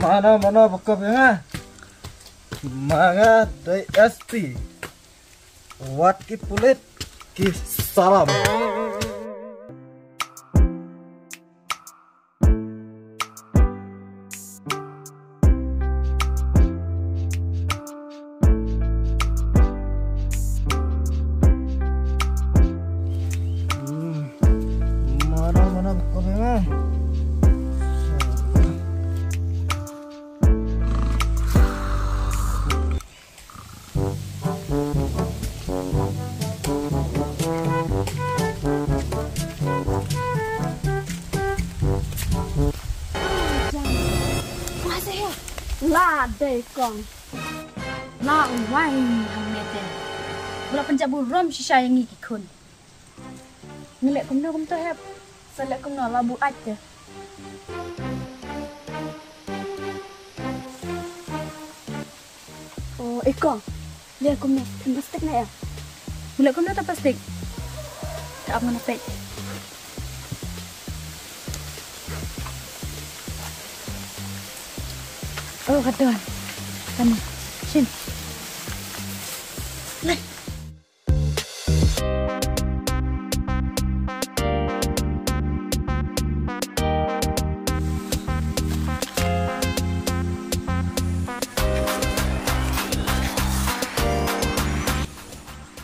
Mana bekap ya? Manga dari SP. Wat ki pulit ki salam. Mana bekap ya? Lah deh kong, lah wang hamete, bulan penjabu rom sisa yang iki kun. Ngelak kum tu heb, selak kum labu aja. Oh, kong, lihat kum plastik na ya. Bulan kum tak plastik, tak mana pet. Oh, kawan. Kamu, sini. Lai.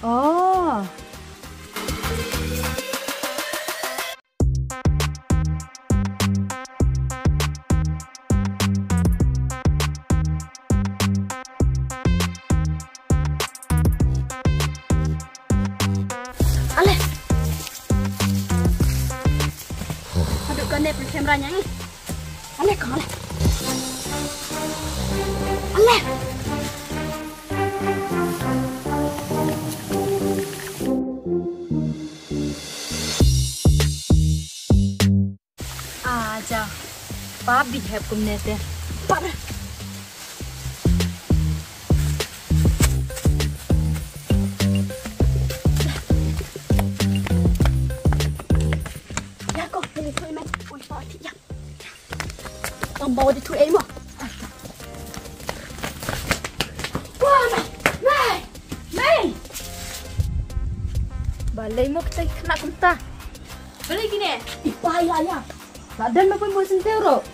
Oh. Ale. Aduh kene kameranya ini. Ale kau ale. Ale. Aja. Papi heb kumnete. Para. Bawa di tu emo. Wah, Mai. Balai mo kita kena kunta. Balai gini. Ipaya ya. Badan mo pun mo sentero.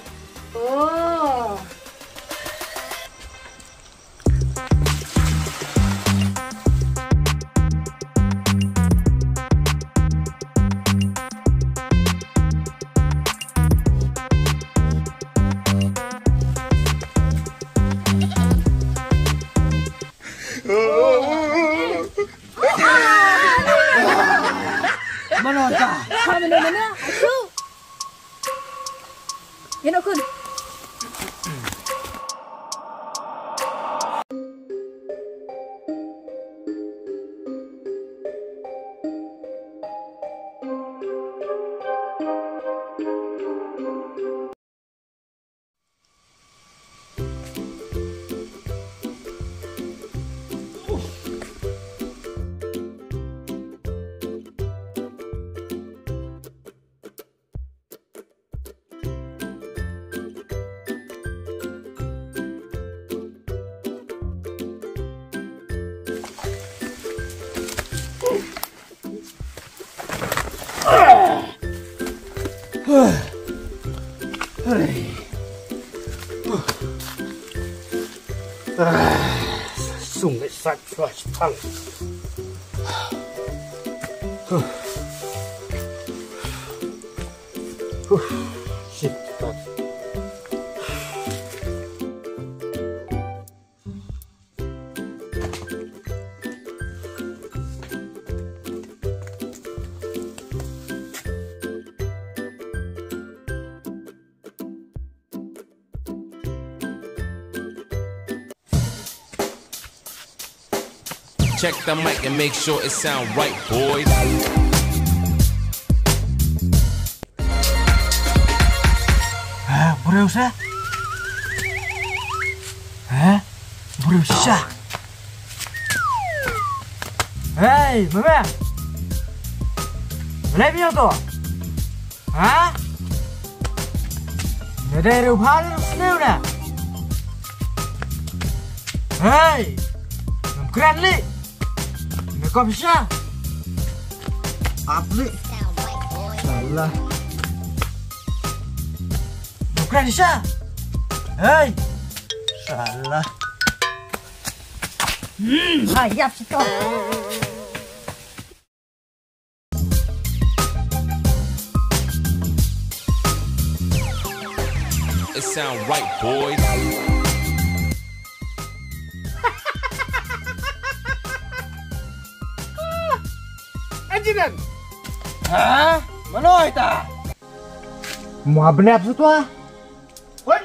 Oh. Mana ka? Mana? Aku. Yan ako. Sungguh sakit pang. Shit. Check the mic and make sure it sound right, boys. Berusaha? Berusaha? Hei, mama! Boleh biar tu? Hah? Ada rupanya sendiri dah. Hei, keren li. Mereka bisa. Apli. Salah. Keren bisa. Hei, salah. Hayap situ. It sound right, boys. Ajinan. Hah? Mana kita? Mau benar apa tu? Wan.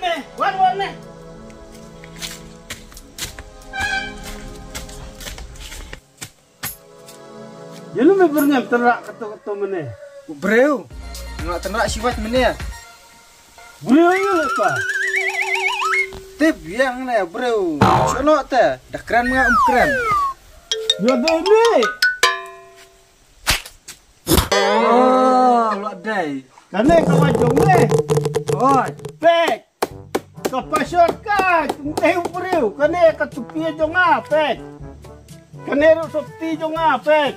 Ya lu membernya terak kata-kata mana? Bro, nak tenak siwat mana? Beliau ya apa? Tip yang ni bro. Sono teh, dah keren mengak keren. Ya ini. Oh, lu dai. Kane kawan jong ni. Oh, Pek. Kapasyon ka. Beliau. Kane katupia jong pek. Kane ro sopti jong pek.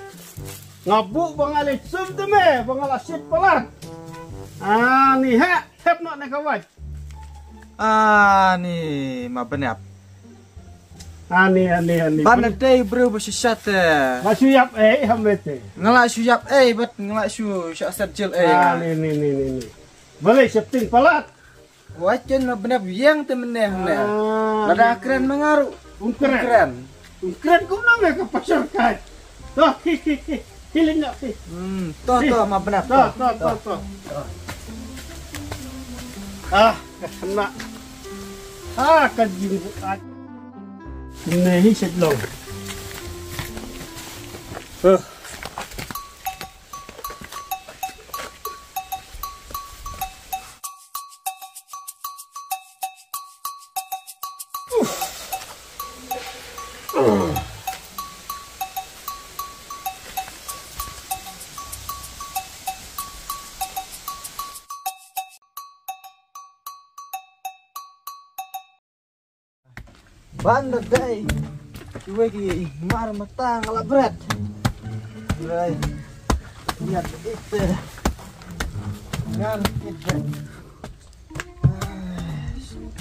Ngabuk bangalit sum tu me, bangalasit palat. Ni hep nak nak kawan. ni ma benar. Ni. Pan dai bro bersesat teh. Masih yap hamete. Ngelak suyap bet ngelak su syak serjel Ni. Boleh setting palat. Wajan ma benar yang temeneh ne. Lada keren mengaru. Keren kau nak ke pasar kai. Toh, hiling nak sih. Toh ma benar. Toh. Kena. Kajing buat. Ini sedlong. Banda dai. Cuba ki mar matang ala berat. Mulai. Lihat itu. Ngan itu.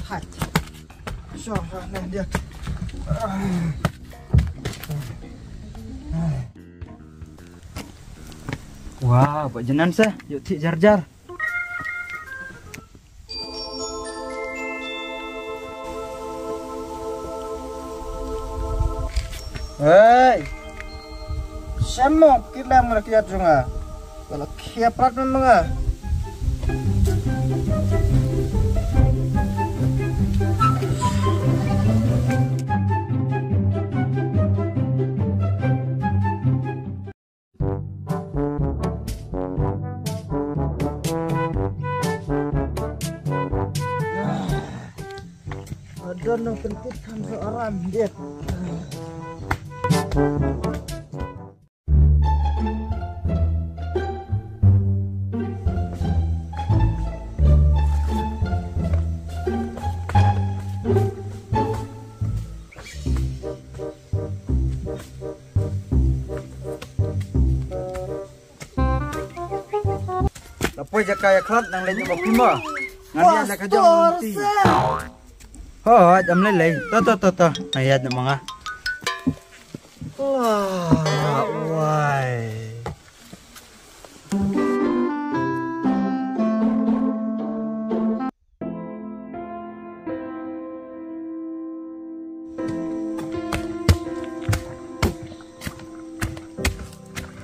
Hat. So, nah dia. Wah, buat jenan sah. Yuk tik jar-jar. Hei, semua kita merakyat juga. Kalau kiapat memang. Ada nak pentingkan seorang dia. Apa je kaya kelat nang lain juga prima. Nanti ada kerja nanti. Oh, jam lain. Tuh. Ayat nak mangah. Why?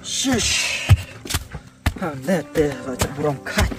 Shush. Lihat deh, baca burung kat.